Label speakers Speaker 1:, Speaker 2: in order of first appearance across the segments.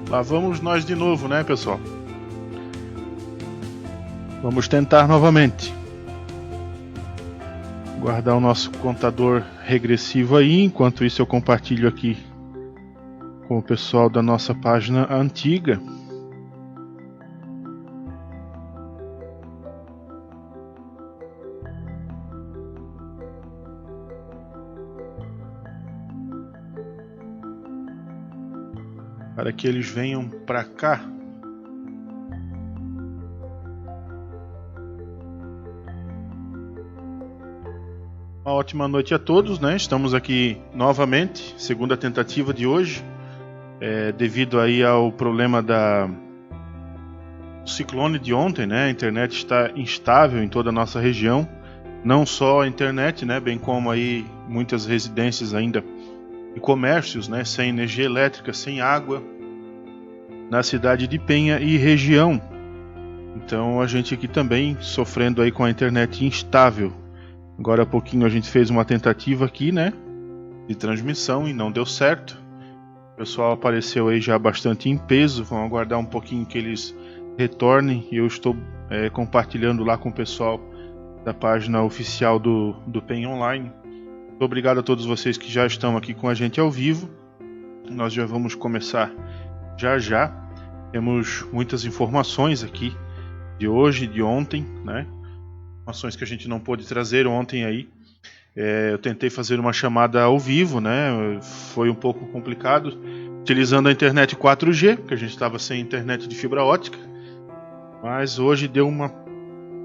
Speaker 1: Lá vamos nós de novo, né, pessoal? Vamos tentar novamente. Guardar o nosso contador regressivo aí. Enquanto isso eu compartilho aqui com o pessoal da nossa página antiga. Para que eles venham para cá. Uma ótima noite a todos, né? Estamos aqui novamente, segunda tentativa de hoje, devido aí ao problema do ciclone de ontem, né? A internet está instável em toda a nossa região, não só a internet, né? Bem como aí muitas residências ainda e comércios, né? Sem energia elétrica, sem água, na cidade de Penha e região. Então a gente aqui também sofrendo aí com a internet instável. Agora há pouquinho a gente fez uma tentativa aqui, né, de transmissão e não deu certo. O pessoal apareceu aí já bastante em peso. Vamos aguardar um pouquinho que eles retornem. E eu estou compartilhando lá com o pessoal da página oficial do PEN Online. Muito obrigado a todos vocês que já estão aqui com a gente ao vivo. Nós já vamos começar já. Temos muitas informações aqui de hoje, de ontem, né? Informações que a gente não pôde trazer ontem aí. Eu tentei fazer uma chamada ao vivo, né? Foi um pouco complicado, utilizando a internet 4G, porque a gente estava sem internet de fibra ótica. Mas hoje deu uma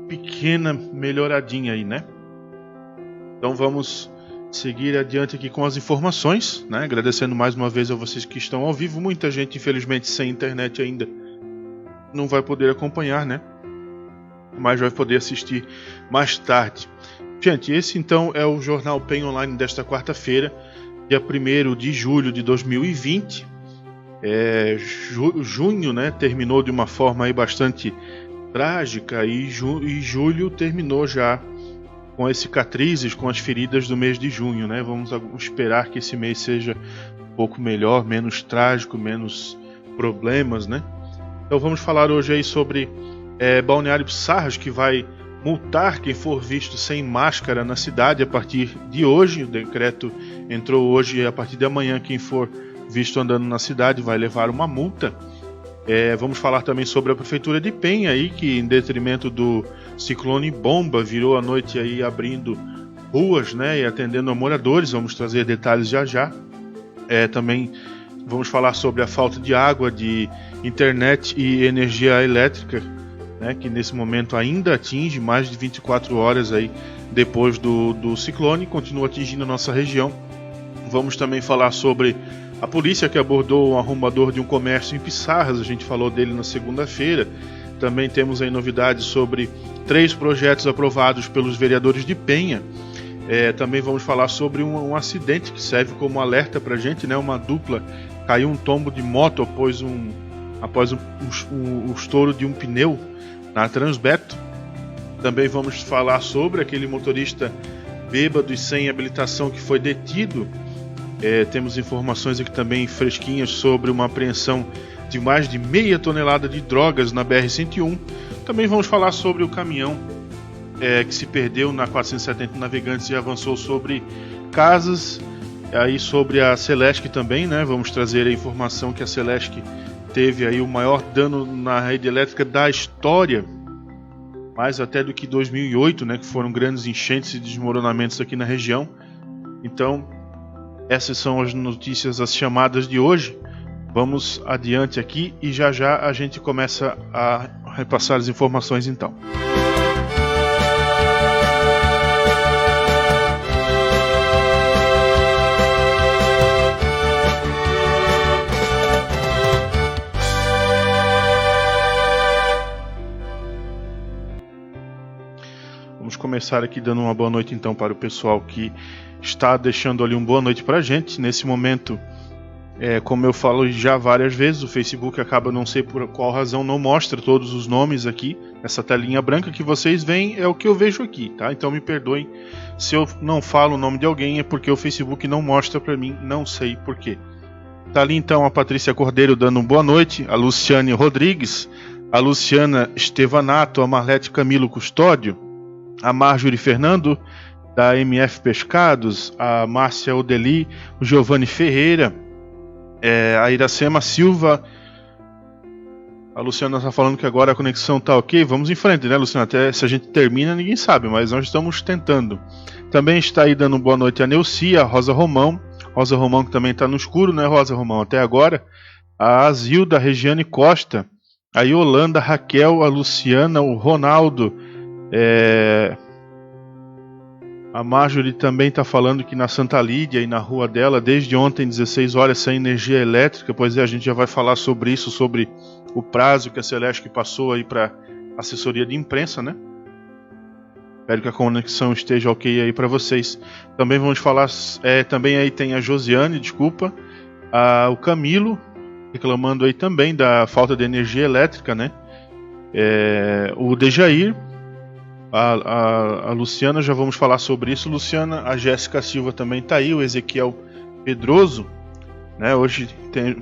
Speaker 1: pequena melhoradinha aí, né? Então vamos seguir adiante aqui com as informações, né? Agradecendo mais uma vez a vocês que estão ao vivo. Muita gente, infelizmente, sem internet ainda não vai poder acompanhar, né? Mas vai poder assistir mais tarde. Gente, esse então é o Jornal PEN Online desta quarta-feira, dia 1º de julho de 2020. Junho, né, terminou de uma forma aí bastante trágica e julho terminou já com as cicatrizes, com as feridas do mês de junho, né? Vamos esperar que esse mês seja um pouco melhor, menos trágico, menos problemas, né? Então vamos falar hoje aí sobre Balneário Pissarras, que vai multar quem for visto sem máscara na cidade a partir de hoje. O decreto entrou hoje e a partir de amanhã quem for visto andando na cidade vai levar uma multa. Vamos falar também sobre a prefeitura de Penha aí, que em detrimento do ciclone bomba virou a noite aí abrindo ruas, né, e atendendo a moradores. Vamos trazer detalhes já. Também vamos falar sobre a falta de água, de internet e energia elétrica, né, que nesse momento ainda atinge mais de 24 horas aí depois do ciclone, continua atingindo a nossa região. Vamos também falar sobre a polícia que abordou um arrombador de um comércio em Pissarras. A gente falou dele na segunda-feira. Também temos aí novidades sobre 3 projetos aprovados pelos vereadores de Penha. Também vamos falar sobre um acidente que serve como alerta para a gente, né? Uma dupla caiu um tombo de moto após o estouro de um pneu na Transbeto. Também vamos falar sobre aquele motorista bêbado e sem habilitação que foi detido. Temos informações aqui também fresquinhas sobre uma apreensão de mais de meia tonelada de drogas na BR-101. Também vamos falar sobre o caminhão que se perdeu na 470 Navegantes e avançou sobre casas. Aí sobre a Celesc também, né? Vamos trazer a informação que a Celesc teve aí o maior dano na rede elétrica da história, mais até do que 2008, né? Que foram grandes enchentes e desmoronamentos aqui na região. Então, essas são as notícias, as chamadas de hoje. Vamos adiante aqui e já a gente começa a repassar as informações então. Vamos começar aqui dando uma boa noite então para o pessoal que está deixando ali uma boa noite para a gente. Nesse momento, como eu falo já várias vezes, o Facebook acaba, não sei por qual razão, não mostra todos os nomes aqui. Essa telinha branca que vocês veem é o que eu vejo aqui, tá? Então me perdoem se eu não falo o nome de alguém, é porque o Facebook não mostra para mim, não sei porquê. Tá ali então a Patrícia Cordeiro dando boa noite, a Luciane Rodrigues, a Luciana Estevanato, a Marlete Camilo Custódio, a Marjorie Fernando, da MF Pescados, a Márcia Odeli, o Giovanni Ferreira, a Iracema Silva. A Luciana está falando que agora a conexão está ok. Vamos em frente, né, Luciana? Até se a gente termina, ninguém sabe, mas nós estamos tentando. Também está aí dando boa noite a Neucia, a Rosa Romão. Rosa Romão que também está no escuro, né, Rosa Romão? Até agora. A Azilda, a Regiane Costa, a Yolanda, a Raquel, a Luciana, o Ronaldo. A Marjorie também está falando que na Santa Lídia e na rua dela, desde ontem, 16 horas, sem energia elétrica. Pois é, a gente já vai falar sobre isso, sobre o prazo que a Celesc passou aí para assessoria de imprensa, né? Espero que a conexão esteja ok aí para vocês. Também vamos falar, também aí tem a Josiane, desculpa, o Camilo, reclamando aí também da falta de energia elétrica, né? O Dejair, a Luciana, já vamos falar sobre isso, Luciana. A Jéssica Silva também está aí, o Ezequiel Pedroso, né? Hoje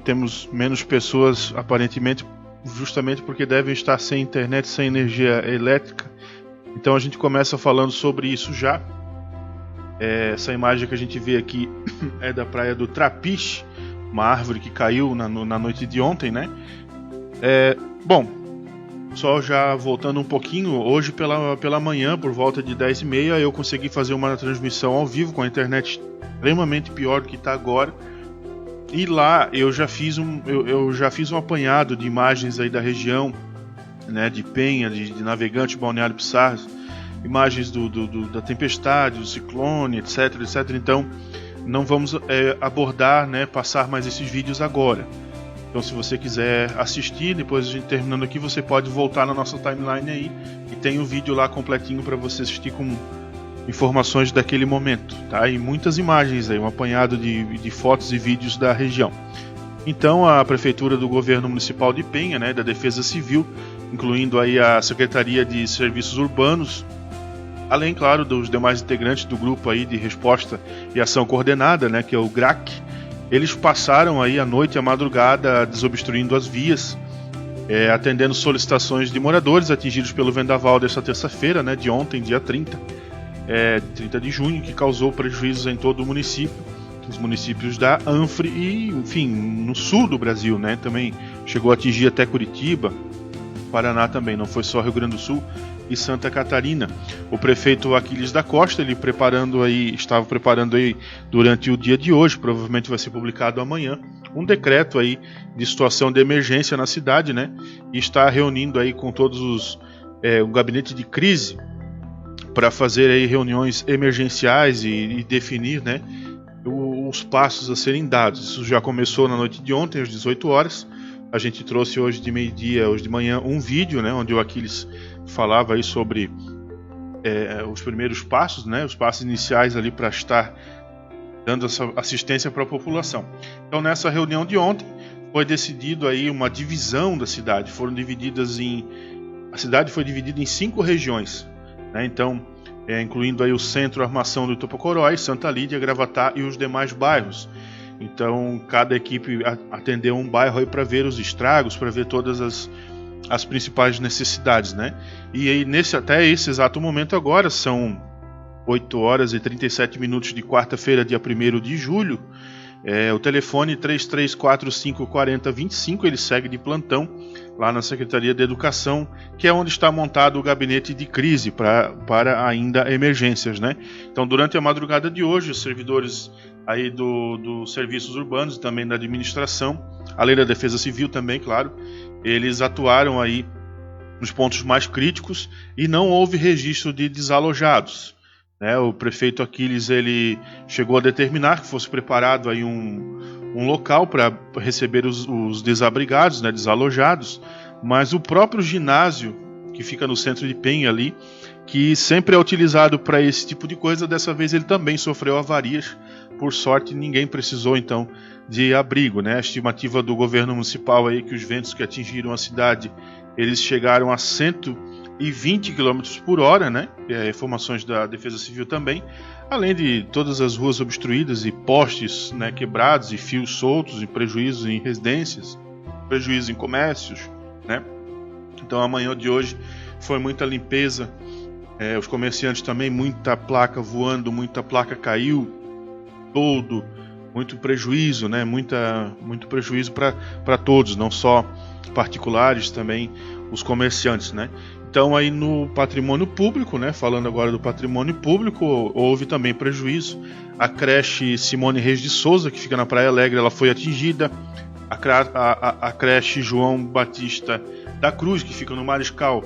Speaker 1: temos menos pessoas, aparentemente, justamente porque devem estar sem internet, sem energia elétrica. Então a gente começa falando sobre isso já. Essa imagem que a gente vê aqui é da praia do Trapiche, uma árvore que caiu na noite de ontem, né? Bom, só já voltando um pouquinho, hoje pela manhã, por volta de 10h30, eu consegui fazer uma transmissão ao vivo com a internet extremamente pior do que está agora. E lá eu já fiz um apanhado de imagens aí da região, né, de Penha, de Navegante, Balneário Pissarras, imagens da tempestade, do ciclone, etc. Então não vamos abordar, né, passar mais esses vídeos agora. Então se você quiser assistir, depois a gente terminando aqui, você pode voltar na nossa timeline aí, e tem o vídeo lá completinho para você assistir com informações daquele momento, tá? E muitas imagens aí, um apanhado de fotos e vídeos da região. Então a Prefeitura do Governo Municipal de Penha, né, da Defesa Civil, incluindo aí a Secretaria de Serviços Urbanos, além, claro, dos demais integrantes do grupo aí de Resposta e Ação Coordenada, né, que é o GRAC, eles passaram aí a noite e a madrugada desobstruindo as vias, atendendo solicitações de moradores atingidos pelo vendaval desta terça-feira, né, de ontem, dia 30 de junho, que causou prejuízos em todo o município, os municípios da Anfre e, enfim, no sul do Brasil, né, também chegou a atingir até Curitiba, Paraná também, não foi só Rio Grande do Sul e Santa Catarina. O prefeito Aquiles da Costa, ele estava preparando aí durante o dia de hoje, provavelmente vai ser publicado amanhã, um decreto aí de situação de emergência na cidade, né, e está reunindo aí com todos o gabinete de crise para fazer aí reuniões emergenciais e definir, né, os passos a serem dados. Isso já começou na noite de ontem, às 18 horas. A gente trouxe hoje de meio-dia, hoje de manhã, um vídeo, né, onde o Aquiles falava aí sobre os primeiros passos, né, os passos iniciais ali para estar dando essa assistência para a população. Então, nessa reunião de ontem, foi decidido aí uma divisão da cidade. A cidade foi dividida em 5 regiões, né, então, incluindo aí o Centro Armação do Itopocorói, Santa Lídia, Gravatá e os demais bairros. Então, cada equipe atendeu um bairro aí para ver os estragos, para ver todas as principais necessidades, né? E aí, até esse exato momento agora, são 8 horas e 37 minutos de quarta-feira, dia 1º de julho. O telefone 33454025, ele segue de plantão lá na Secretaria de Educação, que é onde está montado o gabinete de crise para ainda emergências, né? Então, durante a madrugada de hoje, os servidores aí dos serviços urbanos e também da administração, além da Defesa Civil também, claro, eles atuaram aí nos pontos mais críticos e não houve registro de desalojados, né? O prefeito Aquiles, ele chegou a determinar que fosse preparado aí um local para receber os desabrigados, né, desalojados, mas o próprio ginásio que fica no centro de Penha ali, que sempre é utilizado para esse tipo de coisa, dessa vez ele também sofreu avarias. Por sorte, ninguém precisou então de abrigo, né? A estimativa do governo municipal aí que os ventos que atingiram a cidade, eles chegaram a 100 e 20 km por hora, né? Informações da Defesa Civil também, além de todas as ruas obstruídas e postes, né, quebrados e fios soltos e prejuízos em residências, prejuízos em comércios, né? Então a manhã de hoje foi muita limpeza, os comerciantes também, muita placa voando, muita placa caiu, todo, muito prejuízo, né? Muito prejuízo para todos, não só particulares, também os comerciantes, né? Então aí no patrimônio público, né? Falando agora do patrimônio público, houve também prejuízo. A creche Simone Reis de Souza, que fica na Praia Alegre, ela foi atingida. A creche João Batista da Cruz, que fica no Mariscal,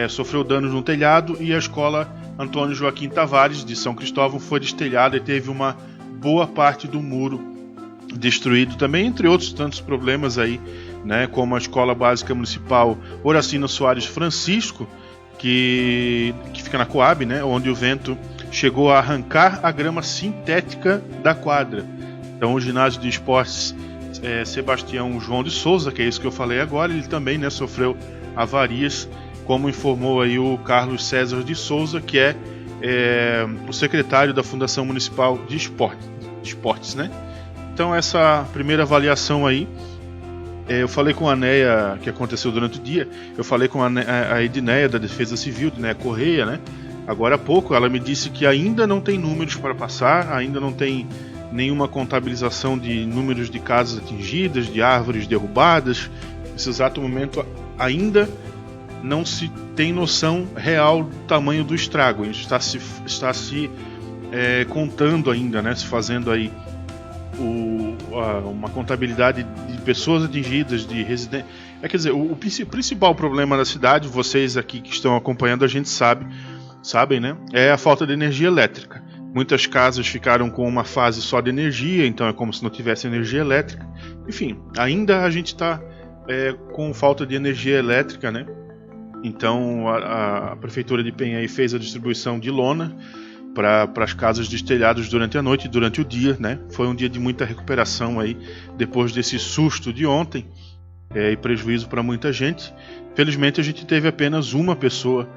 Speaker 1: sofreu danos no telhado, e a escola Antônio Joaquim Tavares de São Cristóvão foi destelhada e teve uma boa parte do muro destruído também, entre outros tantos problemas aí, né, como a Escola Básica Municipal Horacino Soares Francisco, que fica na Coab, né, onde o vento chegou a arrancar a grama sintética da quadra. Então o ginásio de esportes Sebastião João de Souza, que é isso que eu falei agora, ele também, né, sofreu avarias, como informou aí o Carlos César de Souza, que é o secretário da Fundação Municipal de Esportes, né? Então essa primeira avaliação aí, eu falei com a Neia, que aconteceu durante o dia, eu falei com a Edneia da Defesa Civil, Edneia Correia, né? Agora há pouco ela me disse que ainda não tem números para passar, ainda não tem nenhuma contabilização de números de casas atingidas, de árvores derrubadas. Nesse exato momento ainda não se tem noção real do tamanho do estrago. A gente está se contando ainda, né? Se fazendo aí uma contabilidade de pessoas atingidas, de residentes. Quer dizer, o principal problema da cidade, vocês aqui que estão acompanhando, a gente sabem, né? É a falta de energia elétrica. Muitas casas ficaram com uma fase só de energia, então é como se não tivesse energia elétrica. Enfim, ainda a gente está com falta de energia elétrica, né? Então a Prefeitura de Penha aí fez a distribuição de lona para as casas destelhadas durante a noite e durante o dia, né? Foi um dia de muita recuperação aí, depois desse susto de ontem, e prejuízo para muita gente. Felizmente a gente teve apenas uma pessoa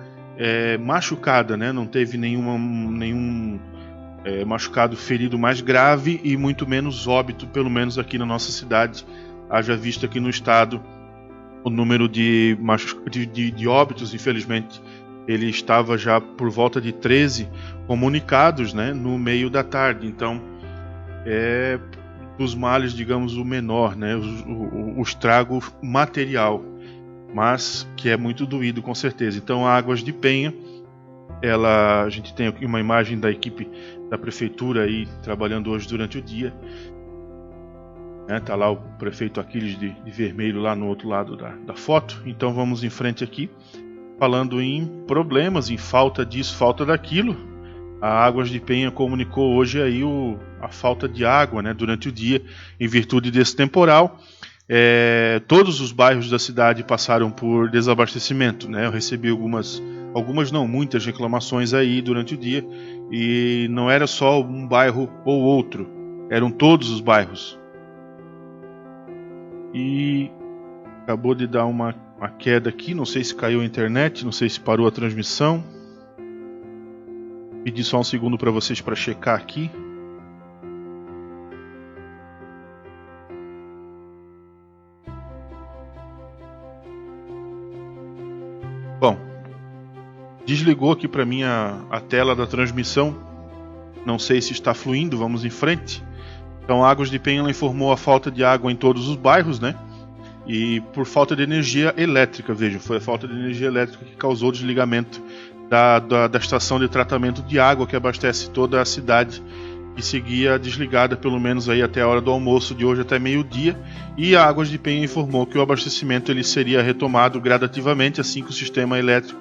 Speaker 1: machucada, né? Não teve nenhum machucado ferido mais grave e muito menos óbito, pelo menos aqui na nossa cidade. Haja visto aqui no estado o número de óbitos, infelizmente, ele estava já por volta de 13 comunicados, né, no meio da tarde. Então, dos males, digamos, o menor, né, o estrago material, mas que é muito doído, com certeza. Então, a Águas de Penha, a gente tem aqui uma imagem da equipe da prefeitura aí trabalhando hoje durante o dia. Tá lá o prefeito Aquiles de vermelho lá no outro lado da foto. Então vamos em frente aqui, falando em problemas, em falta disso, falta daquilo. A Águas de Penha comunicou hoje aí a falta de água, né, durante o dia, em virtude desse temporal. Todos os bairros da cidade passaram por desabastecimento, né? Eu recebi algumas não, muitas reclamações aí durante o dia, e não era só um bairro ou outro, eram todos os bairros. E acabou de dar uma queda aqui, não sei se caiu a internet, não sei se parou a transmissão. Pedi só um segundo para vocês para checar aqui. Bom, desligou aqui para mim a tela da transmissão. Não sei se está fluindo, vamos em frente. Então a Águas de Penha informou a falta de água em todos os bairros, né? E por falta de energia elétrica, vejam, foi a falta de energia elétrica que causou o desligamento da estação de tratamento de água que abastece toda a cidade, e seguia desligada pelo menos aí até a hora do almoço de hoje, até meio-dia. E a Águas de Penha informou que o abastecimento ele seria retomado gradativamente assim que o sistema elétrico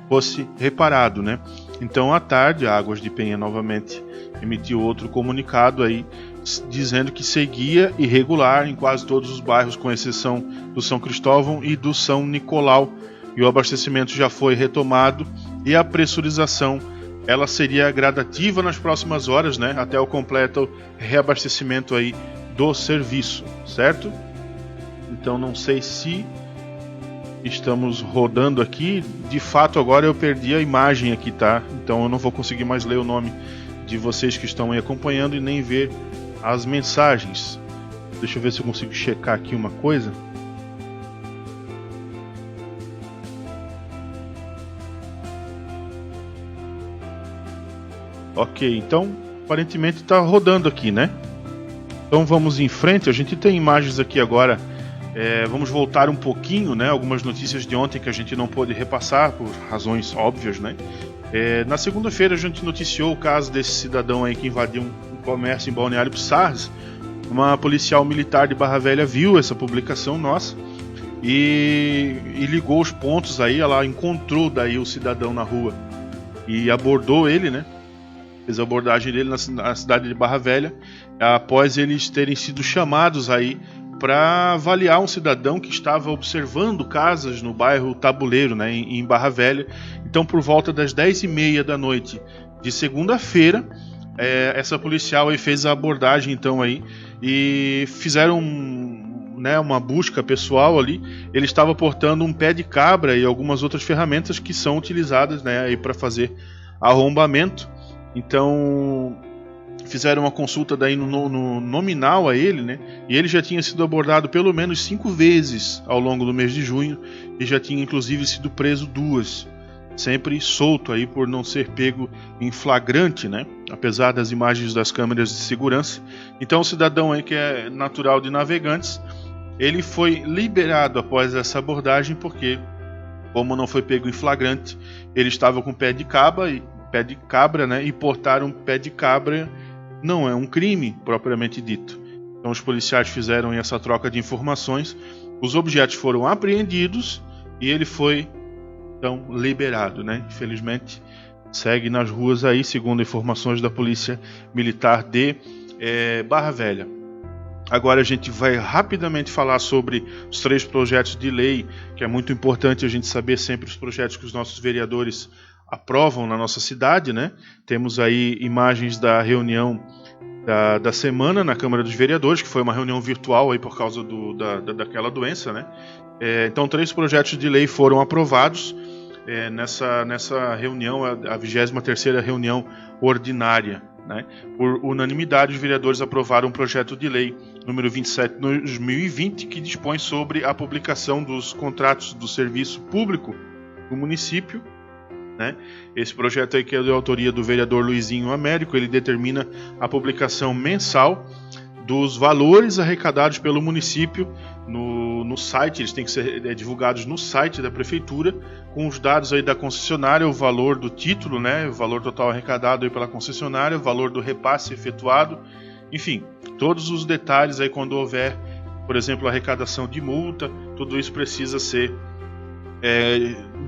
Speaker 1: fosse reparado, né? Então à tarde a Águas de Penha novamente emitiu outro comunicado aí, dizendo que seguia irregular em quase todos os bairros, com exceção do São Cristóvão e do São Nicolau, e o abastecimento já foi retomado, e a pressurização ela seria gradativa nas próximas horas, né, até o completo reabastecimento aí do serviço, certo? Então não sei se Estamos rodando aqui. De fato, agora eu perdi a imagem aqui, tá? Então eu não vou conseguir mais ler o nome de vocês que estão aí acompanhando e nem ver as mensagens. Deixa eu ver se eu consigo checar aqui uma coisa. Ok, então aparentemente está rodando aqui, né? Então vamos em frente. A gente tem imagens aqui agora. Vamos voltar um pouquinho, né? Algumas notícias de ontem que a gente não pôde repassar por razões óbvias, né? Na segunda-feira a gente noticiou o caso desse cidadão aí que invadiu um comércio em Balneário Pissarras. Uma policial militar de Barra Velha viu essa publicação nossa e ligou os pontos aí. Ela encontrou daí o cidadão na rua e abordou ele, né? Fez a abordagem dele na cidade de Barra Velha, após eles terem sido chamados aí para avaliar um cidadão que estava observando casas no bairro Tabuleiro, né, em Barra Velha. Então, por volta das 10h30 da noite de segunda-feira, essa policial aí fez a abordagem então aí e fizeram uma busca pessoal ali. Ele estava portando um pé de cabra e algumas outras ferramentas que são utilizadas, né, aí para fazer arrombamento. Então fizeram uma consulta daí no nominal a ele, né? E ele já tinha sido abordado pelo menos 5 vezes ao longo do mês de junho e já tinha inclusive sido preso 2, sempre solto aí por não ser pego em flagrante, né? Apesar das imagens das câmeras de segurança. Então o cidadão aí que é natural de Navegantes, ele foi liberado após essa abordagem porque, como não foi pego em flagrante, ele estava com pé de cabra, né? E portar um pé de cabra não é um crime propriamente dito. Então os policiais fizeram essa troca de informações, os objetos foram apreendidos e ele foi então liberado, né? Infelizmente segue nas ruas aí, segundo informações da Polícia Militar de Barra Velha. Agora a gente vai rapidamente falar sobre os 3 projetos de lei, que é muito importante a gente saber sempre os projetos que os nossos vereadores aprovam na nossa cidade, né? Temos aí imagens da reunião da semana na Câmara dos Vereadores, que foi uma reunião virtual aí por causa daquela doença, né? Então 3 projetos de lei foram aprovados nessa reunião, a 23ª reunião ordinária, né? Por unanimidade, os vereadores aprovaram um projeto de lei número 27 de 2020, que dispõe sobre a publicação dos contratos do serviço público do município, né? Esse projeto aí, que é de autoria do vereador Luizinho Américo, ele determina a publicação mensal dos valores arrecadados pelo município no site. Eles têm que ser divulgados no site da prefeitura, com os dados aí da concessionária, o valor do título, né, o valor total arrecadado aí pela concessionária, o valor do repasse efetuado, enfim, todos os detalhes aí quando houver, por exemplo, arrecadação de multa. Tudo isso precisa ser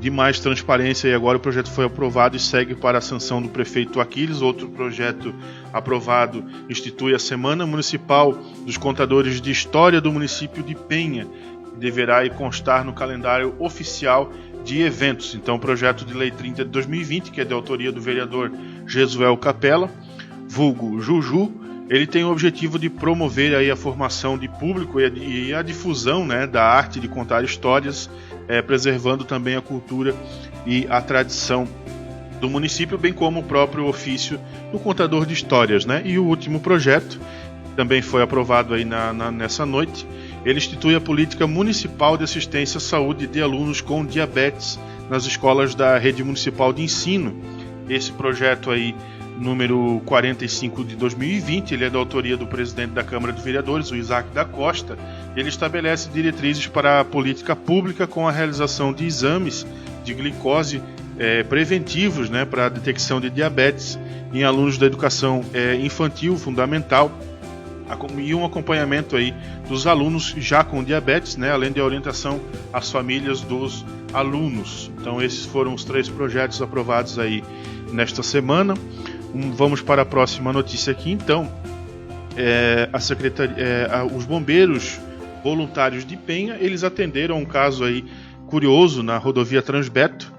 Speaker 1: de mais transparência, e agora o projeto foi aprovado e segue para a sanção do prefeito Aquiles. Outro projeto aprovado institui a Semana Municipal dos Contadores de História do município de Penha, que deverá constar no calendário oficial de eventos. Então o projeto de lei 30 de 2020, que é de autoria do vereador Jesuel Capella, vulgo Juju, ele tem o objetivo de promover aí a formação de público e a difusão, né, da arte de contar histórias, preservando também a cultura e a tradição do município, bem como o próprio ofício do contador de histórias, né? E o último projeto também foi aprovado aí nessa noite. Ele institui a política municipal de assistência à saúde de alunos com diabetes nas escolas da rede municipal de ensino. Esse projeto aí, número 45 de 2020, ele é da autoria do presidente da Câmara de Vereadores, o Isaac da Costa. Ele estabelece diretrizes para a política pública com a realização de exames de glicose preventivos, né, para a detecção de diabetes em alunos da educação infantil fundamental, e um acompanhamento aí dos alunos já com diabetes, né, além de orientação às famílias dos alunos. Então esses foram os 3 projetos aprovados aí nesta semana. Vamos para a próxima notícia aqui, então. Os bombeiros voluntários de Penha, eles atenderam um caso aí curioso na rodovia Transbeto,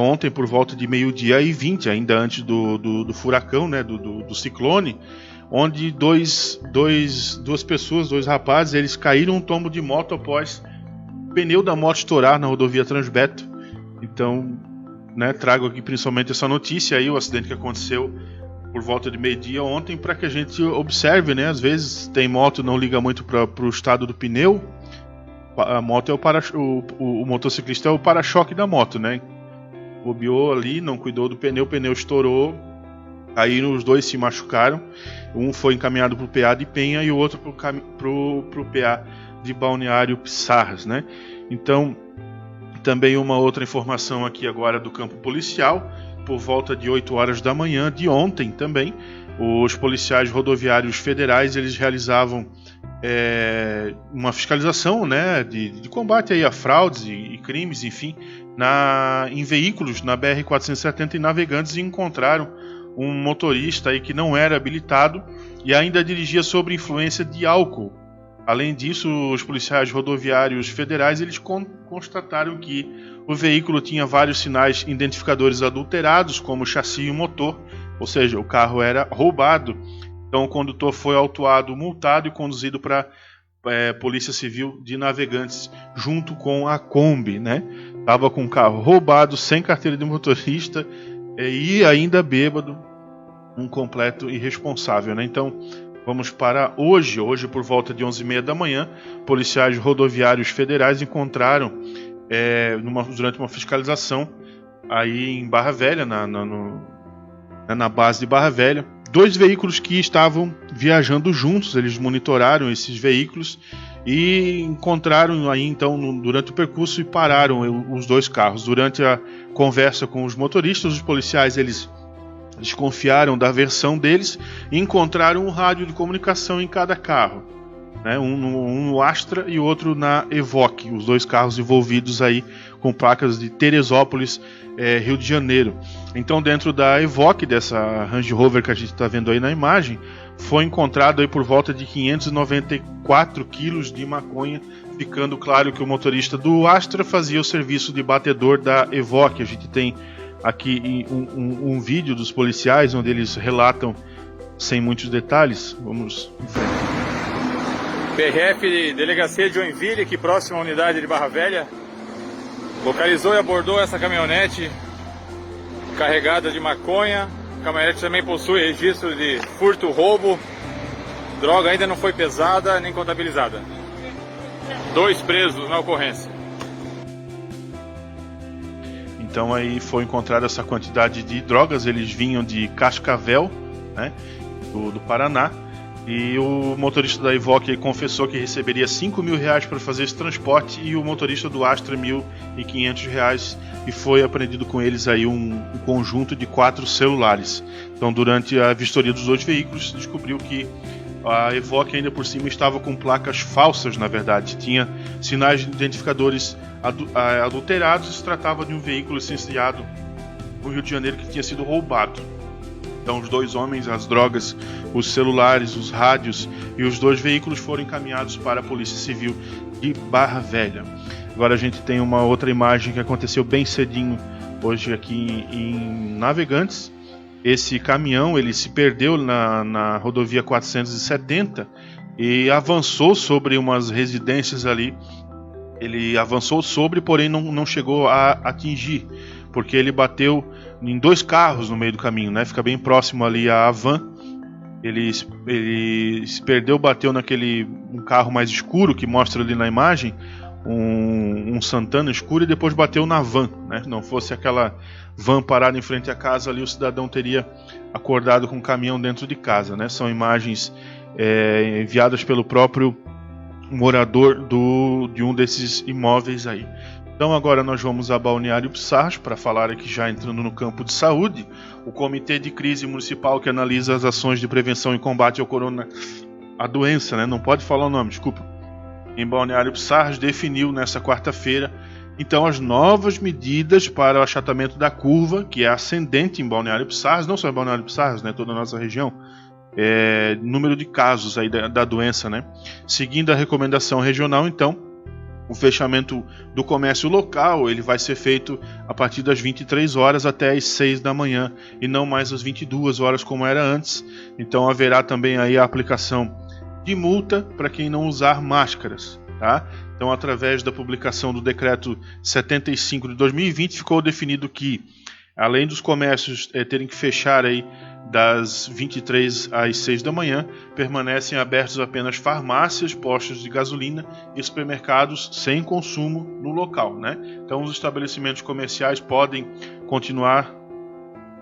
Speaker 1: ontem por volta de 12h20, ainda antes do furacão, né, do ciclone, onde duas pessoas, 2 rapazes, eles caíram um tombo de moto após pneu da moto estourar na rodovia Transbeto. Então, né, trago aqui principalmente essa notícia aí, o acidente que aconteceu por volta de meio-dia ontem, para que a gente observe, né? Às vezes tem moto, não liga muito para o estado do pneu. A moto é o motociclista é o para-choque da moto, né? Bobeou ali, não cuidou do pneu, o pneu estourou, aí os dois se machucaram. Um foi encaminhado para o PA de Penha e o outro para o PA de Balneário Pissarras, né? Então, também uma outra informação aqui agora do campo policial, por volta de 8 horas da manhã de ontem também, os policiais rodoviários federais, eles realizavam uma fiscalização, né, de combate aí a fraudes e crimes, enfim, em veículos na BR-470 e Navegantes, e encontraram um motorista aí que não era habilitado e ainda dirigia sob influência de álcool. Além disso, os policiais rodoviários federais, eles constataram que o veículo tinha vários sinais identificadores adulterados, como o chassi e o motor, ou seja, o carro era roubado. Então o condutor foi autuado, multado e conduzido para Polícia Civil de Navegantes, junto com a Kombi, né? Estava com o carro roubado, sem carteira de motorista e ainda bêbado, um completo irresponsável, né? Então vamos para hoje por volta de 11h30 da manhã, policiais rodoviários federais encontraram durante uma fiscalização aí em Barra Velha, na base de Barra Velha, 2 veículos que estavam viajando juntos. Eles monitoraram esses veículos e encontraram aí então durante o percurso e pararam os 2 carros. Durante a conversa com os motoristas, os policiais eles desconfiaram da versão deles e encontraram um rádio de comunicação em cada carro, né? Um no Astra e outro na Evoque, os 2 carros envolvidos aí com placas de Teresópolis, Rio de Janeiro. Então, dentro da Evoque, dessa Range Rover que a gente está vendo aí na imagem, foi encontrado aí por volta de 594 quilos de maconha, ficando claro que o motorista do Astra fazia o serviço de batedor da Evoque. A gente tem aqui um vídeo dos policiais onde eles relatam sem muitos detalhes. Vamos em frente.
Speaker 2: PRF Delegacia de Joinville, aqui próximo à unidade de Barra Velha, localizou e abordou essa caminhonete carregada de maconha. A caminhonete também possui registro de furto, roubo. Droga ainda não foi pesada nem contabilizada. 2 presos na ocorrência.
Speaker 1: Então aí foi encontrada essa quantidade de drogas. Eles vinham de Cascavel, né, do Paraná. E o motorista da Evoque confessou que receberia R$5.000 para fazer esse transporte, e o motorista do Astra R$1.500, e foi apreendido com eles aí um conjunto de 4 celulares. Então, durante a vistoria dos 2 veículos, descobriu que a Evoque ainda por cima estava com placas falsas, na verdade. Tinha sinais identificadores adulterados. Se tratava de um veículo licenciado no Rio de Janeiro que tinha sido roubado. Então os 2 homens, as drogas, os celulares, os rádios e os 2 veículos foram encaminhados para a Polícia Civil de Barra Velha. Agora a gente tem uma outra imagem que aconteceu bem cedinho hoje aqui em Navegantes. Esse caminhão ele se perdeu na rodovia 470 e avançou sobre umas residências ali. Ele avançou porém não chegou a atingir, porque ele bateu em 2 carros no meio do caminho, né? Fica bem próximo ali à van. Ele se perdeu, bateu um carro mais escuro que mostra ali na imagem, um Santana escuro, e depois bateu na van, né? Não fosse aquela van parada em frente à casa ali, o cidadão teria acordado com o caminhão dentro de casa, né? São imagens enviadas pelo próprio morador de um desses imóveis aí. Então agora nós vamos a Balneário Pissarras para falar aqui, já entrando no campo de saúde. O Comitê de Crise Municipal, que analisa as ações de prevenção e combate à doença, né? Não pode falar o nome, desculpa. Em Balneário Pissarras, definiu nessa quarta-feira então as novas medidas para o achatamento da curva, que é ascendente em Balneário Pissarras, não só em Balneário Pissarras, né? Toda a nossa região. Número de casos aí da doença, né? Seguindo a recomendação regional, então, o fechamento do comércio local ele vai ser feito a partir das 23 horas até as 6 da manhã e não mais às 22 horas como era antes. Então haverá também aí a aplicação de multa para quem não usar máscaras, tá? Então, através da publicação do decreto 75 de 2020, ficou definido que, além dos comércios terem que fechar aí das 23 às 6 da manhã, permanecem abertos apenas farmácias, postos de gasolina e supermercados sem consumo no local, né? Então, os estabelecimentos comerciais podem continuar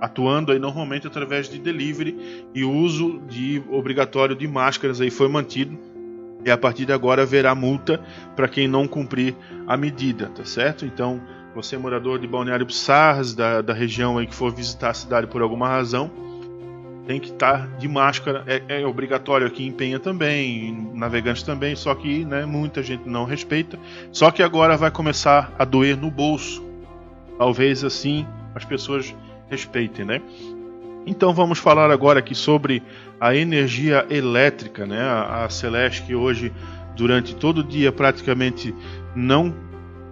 Speaker 1: atuando aí normalmente através de delivery, e o uso obrigatório de máscaras aí foi mantido, e a partir de agora haverá multa para quem não cumprir a medida, tá certo? Então, você morador de Balneário Pissarras, da região aí que for visitar a cidade por alguma razão, tem que estar de máscara, é obrigatório aqui em Penha também, em Navegantes também, só que, né, muita gente não respeita, só que agora vai começar a doer no bolso, talvez assim as pessoas respeitem, né? Então vamos falar agora aqui sobre a energia elétrica, né? A Celesc hoje, durante todo o dia, praticamente não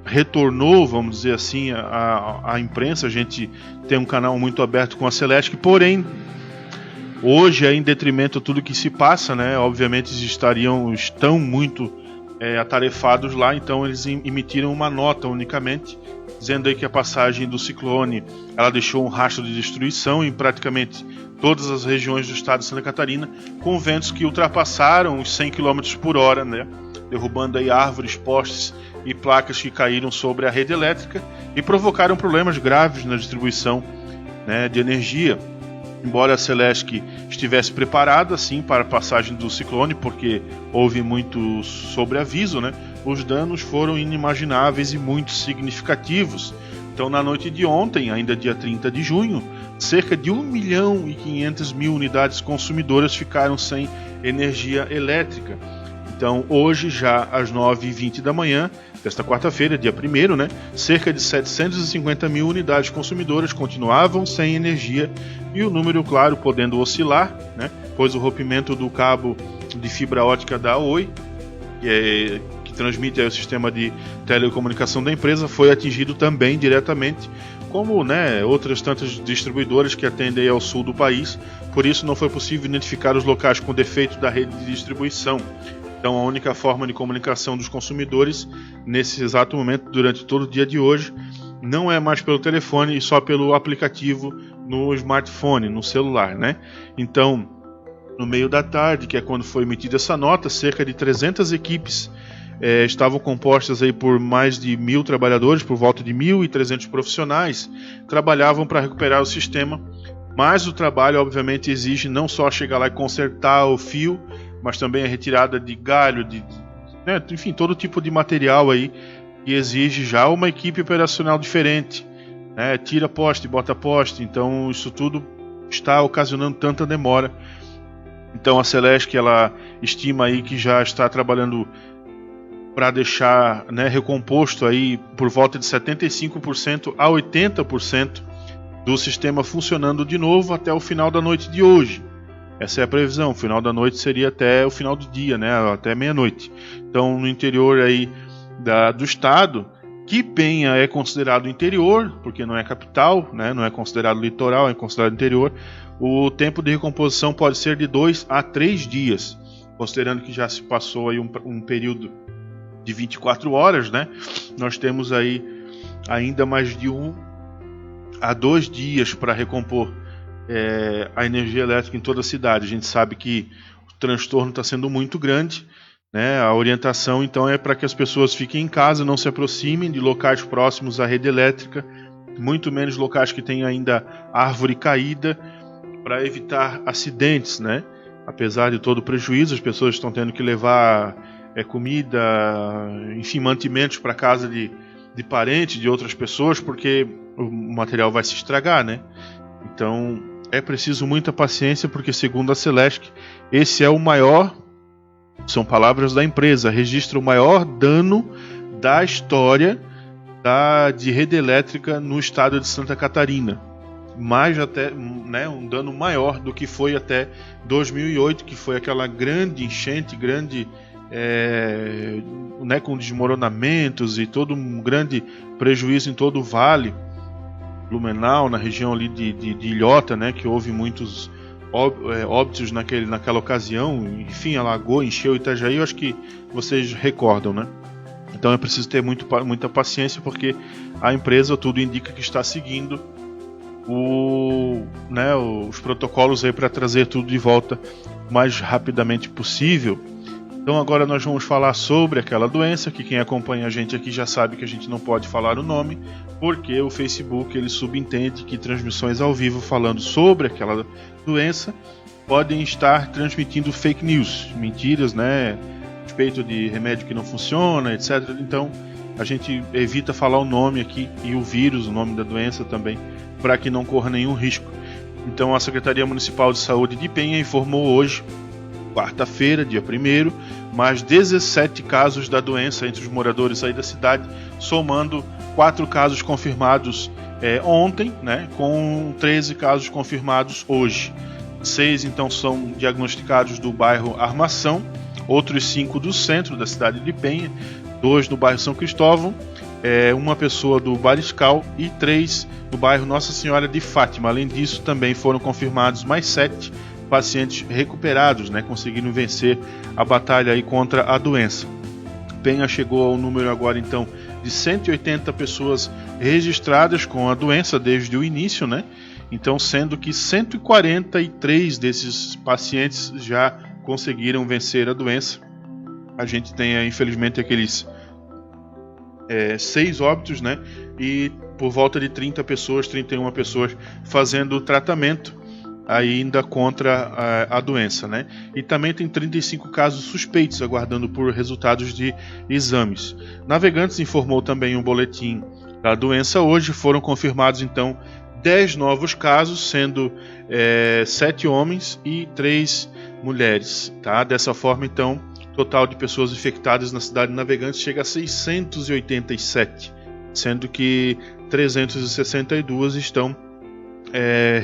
Speaker 1: retornou, vamos dizer assim, a imprensa. A gente tem um canal muito aberto com a Celesc, porém, hoje, em detrimento de tudo que se passa, né? Obviamente estão muito atarefados lá, então eles emitiram uma nota unicamente, dizendo aí que a passagem do ciclone ela deixou um rastro de destruição em praticamente todas as regiões do estado de Santa Catarina, com ventos que ultrapassaram os 100 km por hora, né? Derrubando aí árvores, postes e placas que caíram sobre a rede elétrica e provocaram problemas graves na distribuição, né, de energia. Embora a Celesc estivesse preparada sim para a passagem do ciclone, porque houve muito sobreaviso, né, os danos foram inimagináveis e muito significativos. Então, na noite de ontem, ainda dia 30 de junho, cerca de 1.500.000 unidades consumidoras ficaram sem energia elétrica. Então, hoje, já às 9h20 da manhã, desta quarta-feira, dia 1º, né, cerca de 750.000 unidades consumidoras continuavam sem energia, e o número, claro, podendo oscilar, né, pois o rompimento do cabo de fibra ótica da Oi, que transmite aí o sistema de telecomunicação da empresa, foi atingido também diretamente, como, né, outras tantas distribuidoras que atendem aí ao sul do país. Por isso não foi possível identificar os locais com defeito da rede de distribuição. Então, a única forma de comunicação dos consumidores nesse exato momento, durante todo o dia de hoje, não é mais pelo telefone e só pelo aplicativo no smartphone, no celular, né? Então, no meio da tarde, que é quando foi emitida essa nota, cerca de 300 equipes estavam compostas aí por mais de 1.000 trabalhadores, por volta de 1.300 profissionais, trabalhavam para recuperar o sistema, mas o trabalho, obviamente, exige não só chegar lá e consertar o fio, mas também a retirada de galho, né, enfim, todo tipo de material aí que exige já uma equipe operacional diferente, né, tira poste, bota poste, então isso tudo está ocasionando tanta demora. Então a Celesc, ela estima aí que já está trabalhando para deixar, né, recomposto aí por volta de 75% a 80% do sistema funcionando de novo até o final da noite de hoje. Essa é a previsão. O final da noite seria até o final do dia, né? Até meia-noite. Então, no interior aí do estado, que Penha é considerado interior, porque não é capital, né? Não é considerado litoral, é considerado interior. O tempo de recomposição pode ser de 2 a 3 dias, considerando que já se passou aí um período de 24 horas, né? Nós temos aí ainda mais de 1 a 2 dias para recompor a energia elétrica em toda a cidade. A gente sabe que o transtorno está sendo muito grande, né? A orientação então é para que as pessoas fiquem em casa, não se aproximem de locais próximos à rede elétrica, muito menos locais que tenham ainda árvore caída, para evitar acidentes, né? Apesar de todo o prejuízo, as pessoas estão tendo que levar comida, enfim, mantimentos para casa de parentes, de outras pessoas, porque o material vai se estragar, né? Então é preciso muita paciência, porque segundo a Celesc, esse é o maior, são palavras da empresa, registra o maior dano da história de rede elétrica no estado de Santa Catarina. Mais até, né, um dano maior do que foi até 2008, que foi aquela grande enchente, né, com desmoronamentos e todo um grande prejuízo em todo o vale Blumenau, na região ali de Ilhota, né, que houve muitos óbitos naquela ocasião. Enfim, alagou, encheu Itajaí, eu acho que vocês recordam, né? Então é preciso ter muita paciência, porque a empresa, tudo indica que está seguindo os protocolos aí para trazer tudo de volta o mais rapidamente possível. Então agora nós vamos falar sobre aquela doença, que quem acompanha a gente aqui já sabe que a gente não pode falar o nome, porque o Facebook ele subentende que transmissões ao vivo falando sobre aquela doença podem estar transmitindo fake news, mentiras, né, a respeito de remédio que não funciona, etc. Então a gente evita falar o nome aqui e o vírus, o nome da doença também, para que não corra nenhum risco. Então a Secretaria Municipal de Saúde de Penha informou hoje, quarta-feira, dia 1º, mais 17 casos da doença entre os moradores aí da cidade, somando 4 casos confirmados ontem, né, com 13 casos confirmados hoje. 6 então são diagnosticados do bairro Armação, outros 5 do centro da cidade de Penha, 2 no bairro São Cristóvão, uma pessoa do Bariscal e 3 no bairro Nossa Senhora de Fátima. Além disso, também foram confirmados mais 7 pacientes recuperados, né, conseguiram vencer a batalha aí contra a doença. Penha chegou ao número agora então de 180 pessoas registradas com a doença desde o início, né? Então, sendo que 143 desses pacientes já conseguiram vencer a doença. A gente tem, infelizmente, aqueles 6 óbitos, né? E por volta de 31 pessoas fazendo o tratamento ainda contra a doença, né? E também tem 35 casos suspeitos aguardando por resultados de exames. Navegantes informou também um boletim da doença hoje. Foram confirmados então 10 novos casos, sendo 7 homens e 3 mulheres, tá? Dessa forma, então, o total de pessoas infectadas na cidade de Navegantes chega a 687, sendo que 362 estão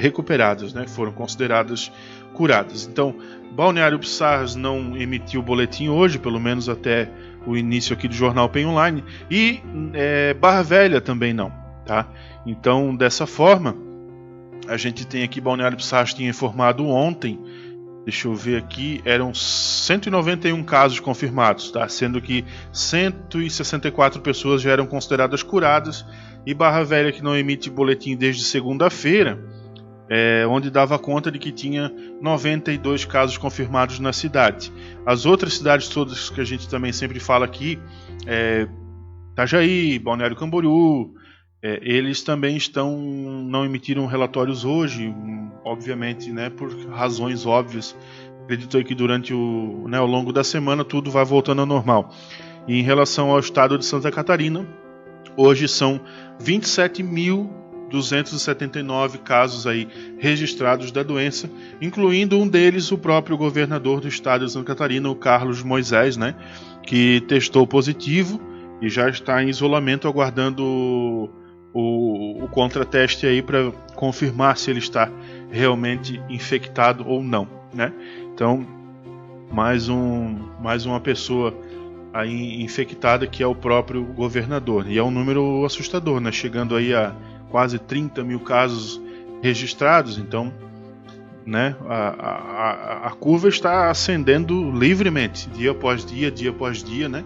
Speaker 1: recuperadas, né? Foram consideradas curadas. Então, Balneário Pissarras não emitiu o boletim hoje, pelo menos até o início aqui do Jornal Penha Online, e Barra Velha também não, tá? Então, dessa forma, a gente tem aqui, Balneário Pissarras tinha informado ontem, deixa eu ver aqui, eram 191 casos confirmados, tá? Sendo que 164 pessoas já eram consideradas curadas, e Barra Velha, que não emite boletim desde segunda-feira, onde dava conta de que tinha 92 casos confirmados na cidade. As outras cidades todas que a gente também sempre fala aqui, Itajaí, Balneário Camboriú, eles também não emitiram relatórios hoje, obviamente, né, por razões óbvias. Acredito aí que durante ao longo da semana tudo vai voltando ao normal. E em relação ao estado de Santa Catarina, hoje são 27.279 casos aí registrados da doença, incluindo um deles o próprio governador do estado de Santa Catarina, o Carlos Moisés, né, que testou positivo e já está em isolamento aguardando o contrateste aí para confirmar se ele está realmente infectado ou não, né? Então, mais uma pessoa aí infectada, que é o próprio governador, e é um número assustador, né? Chegando aí a quase 30 mil casos registrados. Então, né, a curva está ascendendo livremente, dia após dia, né?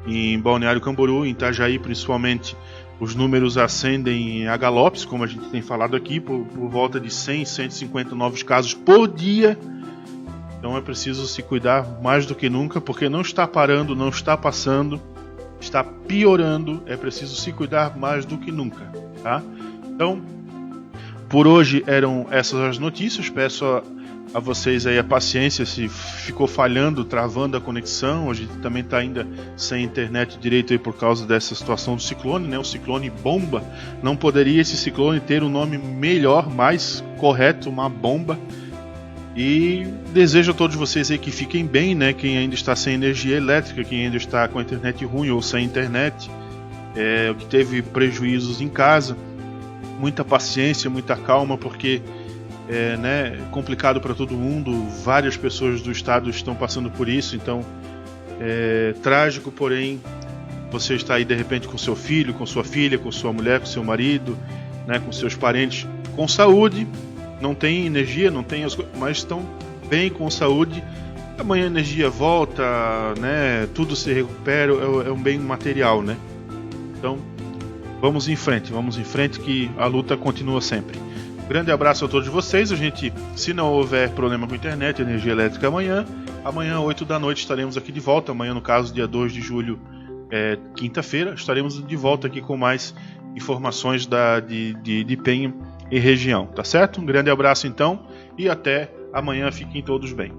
Speaker 1: Em Balneário Camboriú, em Itajaí principalmente, os números ascendem a galopes, como a gente tem falado aqui, por volta de 100, 150 novos casos por dia. Então é preciso se cuidar mais do que nunca, porque não está parando, não está passando, está piorando. É preciso se cuidar mais do que nunca, tá? Então, por hoje eram essas as notícias. Peço a vocês aí a paciência se ficou falhando, travando a conexão. Hoje também está ainda sem internet direito aí por causa dessa situação do ciclone, né? O ciclone bomba. Não poderia esse ciclone ter um nome melhor, mais correto, uma bomba. E desejo a todos vocês aí que fiquem bem, né? Quem ainda está sem energia elétrica, quem ainda está com a internet ruim ou sem internet, que teve prejuízos em casa, muita paciência, muita calma, porque é complicado para todo mundo. Várias pessoas do estado estão passando por isso, então é trágico, porém você está aí de repente com seu filho, com sua filha, com sua mulher, com seu marido, né, com seus parentes, com saúde, não tem energia, não tem mas estão bem, com saúde, Amanhã a energia volta, né? Tudo se recupera, é um bem material, né? Então, vamos em frente que a luta continua sempre. Grande abraço a todos vocês. A gente, se não houver problema com a internet, energia elétrica amanhã 8 da noite estaremos aqui de volta. Amanhã, no caso, dia 2 de julho, quinta-feira, estaremos de volta aqui com mais informações de Penha e região, tá certo? Um grande abraço então e até amanhã. Fiquem todos bem.